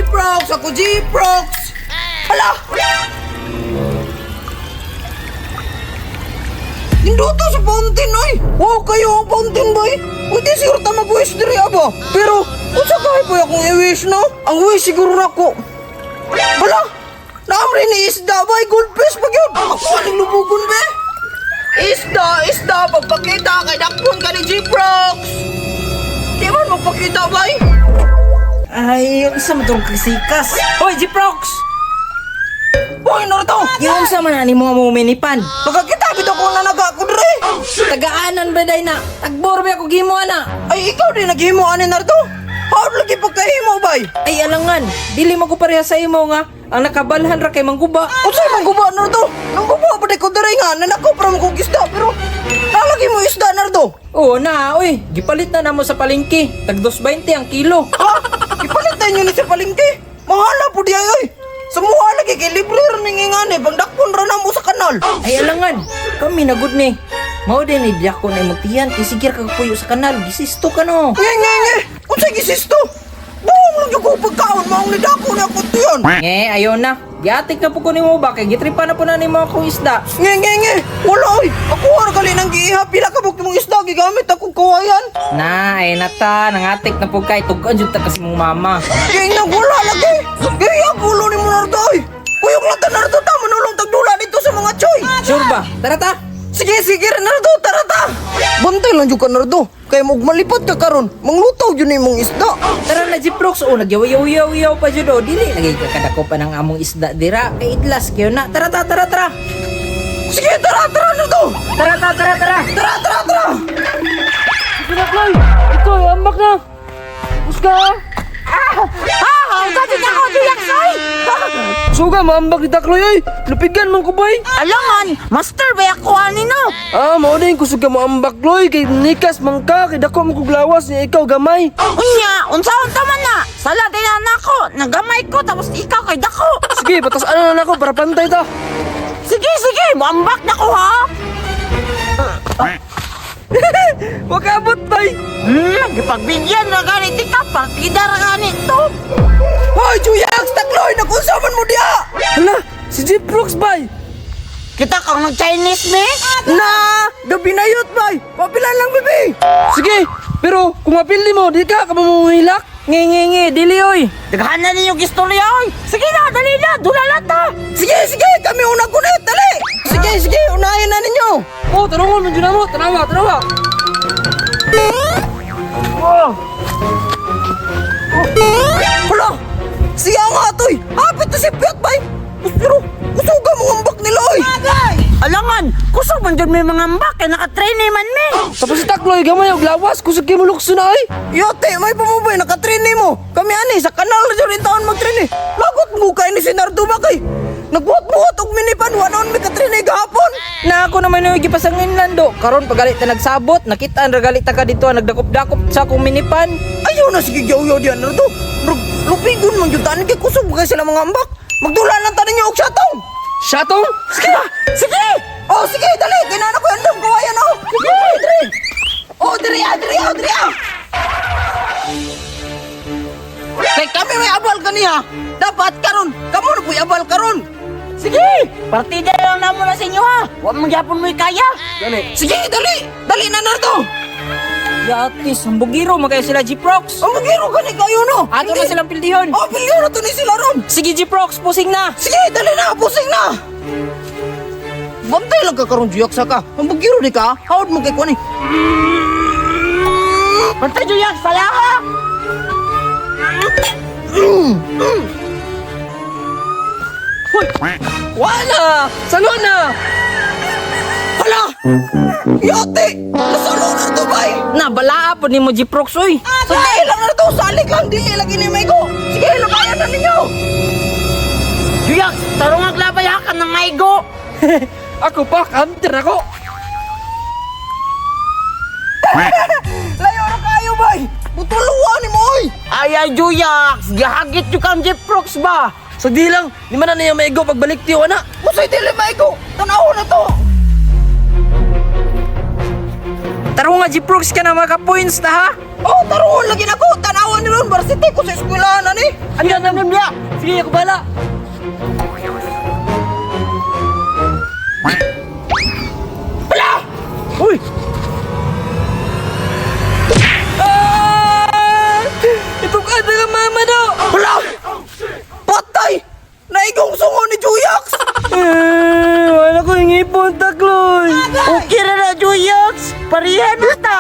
G-Prox! Ako G-Prox! Hala! Ninduto sa fountain, oy! Wow, kayo ang fountain, boy! Pwede siguro ta mag-wish diri, aba! Pero, kung sa kahay po akong i-wish, no? Ang wish siguro na ko. Hala! Naamri ni isda, boy! Goldfish pag yun! Ako aning lubugon, be! Isda! Pagpakita kay dakpon ka ni G-Prox! Di man magpakita, boy! Ay, yung isa mo itong kasikas. Hoy, G-Prox! Boy, Naruto! Yung sa man ni mga muminipan. Nagkakitabit ako na nagkakudre! Tagaanan ba day na? Tagbor ba ako gimo na? Ay, ikaw din naghimo ani Naruto! Hard lagi pagkahimo, bay! Ay, alangan. Dili mo ko pareha sa imo nga. Ang nakabalhan ra kay mangguba. Unsay mangguba, Naruto? Nangguba pa di ko dere nga, nanakaw para mo kong isda, pero nalagi mo isda, Naruto! Oo na, oy. Gipalit na namo sa palengke. Tag 2.20 ang kilo. Ha? Ipalitan nyo ni sa palengke? Mahala po di ay, oy! Samuha lagi kay libre rin ngingani, pagdakpon ra na mo sa kanal! Ay, alangan. Kami na good ni. Mao din ni Diako na imutihan. Isigir ka puyo sa kanal. Gisisto ka no. Nge! Unsay gisisto? Buong lang yung ko pagkaon, maong nidako na ako tiyan! Ayaw na. Giatik na po ko ni mo ba? Kay gitripa na po na ni mo akong isda. Nge! Wala, oy! Ako har kali nang giiha, pila ka bukti mong isda, gigamit akong kawayan! Na, ay nata. Nangatik na po kay. Tugan dyan ta kasi mong mama. Kaya na wala lagi! Kaya gulo ni mo Naruto, oy! Kuyok lang ta Naruto, ta manulong tagdula dito sa mga choy! Sure ba? Tara ta. Sige, Naruto, tara ta! Bantay lang yung ka, Naruto. Kaya malipad ka karon, manglutaw yun yung mong isda. Tara na, G-Prox. O, nagyaw-yaw pa dyan o. Dili, lagay ka kadako pa ng among isda. Dira, kay idlas kayo na. Tara. Sige, tara, Naruto! Tara. Tara! Sige na, Chloe. Ikaw, ambak na. Puska. Dati na ako, Diyaksay! Suga, maambak kita, Chloe. Ay, lupigan man ko, boy. Alangan, master ba ako ani no? Mao din kusog ka maambak, Chloe. Kay nikas man ka. Kay dako mo kuglawas ni ikaw gamay. Unya, unsaon taman na? Sala din ako, nagamay ko, tapos ikaw kay dako. Sige, patas ano na ako para pantay ta. Sige, maambak na ko ha! Wakabot, boy. Gipagbigyan na ganit ka, partida ra ganit to. Hoy, Chuyaks, takloy, nakunsaman mo diya. Hala, si G-Prox, boy. Kita kang nag-Chinese, me? Na, gabi na yut, boy. Papilan lang, bebe. Sige, pero kung mapili mo, di ka mamumilak. Nge, dili, oy. Daghan na ninyo istorya, oy! Sige na, dali na, dulalat ta! Sige, kami unang kunit, dali. Sige, unahin na ninyo. Oh, tanungon mo, dyan mo. Tanawa. Oh. Hala! Siya nga to'y! Hapit to si Piot, bay! Pero, kusuga mo ang ambak nila, oy! Alangan! Kusog man dyan may mga ambak, kaya nakatrain man, me! Tapos si Takloy, gamay og lawas, kusog kayo mo lukso na, ay. Yote, may pamubay, nakatrain mo! Kami ani, sa kanal na dyan rin taon mag-train eh! Lagot mo kayo ni Sinardo ba kay? Nagbuhat-buhat og minipan, wanaon may katrain eh gahapon! Na ako naman yung gipasangin lando. Karon pagalit na nagsabot, nakita ang regalit ka dito, nagdakop-dakop sa akong minipan. Ayaw na sige yaw-yaw diyan na to! Lupigon man yun tanin kay kusog kay sila mga ambak! Magdula lang tanin niyo og syatong! Syatong? Sige! Sige! Oh, sige, dali! Kinana ko yung dam kawayan, oh! Sige, dali! Oh, diri! Kay kami may abal kaniya! Dapat karon! Kamu na po'y abal karon! Sige! Partida lang na muna sa inyo, ha! Huwag magyapon mo'y kaya! Dali. Sige, dali! Dali na to! Yatis, hambugiro, magkaya sila G-Prox. Ang magiro gani kayo, no? Ato na silang pildihon. Oh, pilyo na to ni sila ron! Sige G-Prox, pusing na. Sige, dali na! Pusing na! Bantay lang ka karon Juyaksa ka! Ang magiro ni ka! Hawad mo kay kuwan eh! Bantay Juyak! Saya ka! Hoy! Wala! Salo na! Hala! Yote! Nasalo na to, bay! Nabalaa po ni mo G-Prox, oy. Sali lang na to! Salik lang! Dili lagi ni Maigo! Sige, labayan na ninyo! Juyak! Tarong ang labayakan ng Maigo! Ako pa, counter ako. Layo na kayo, bay! Butuluan ni mo, oy! Ay, Juyak! Gahagit yung kang Jeprox ba? So di lang, di man na niya maigo pagbalik tiyo, anak. Musay dili Maigo! Tanaw na to! Taro nga G-Prox ka na maka points na ha. Oh, taruhon lagi na ko! Tanawan ni ron! Varsity ko sa eskwelahan na ni! Ano Hanggang na niya. Sige, ako bala. Hala! Uy! Ah! Ito ka na mama no! Hala! Patay! Naigong sungo ni Juyax! Wala ko yung ipon, Takloy. Okay na na, Juyox. Parihan na ta.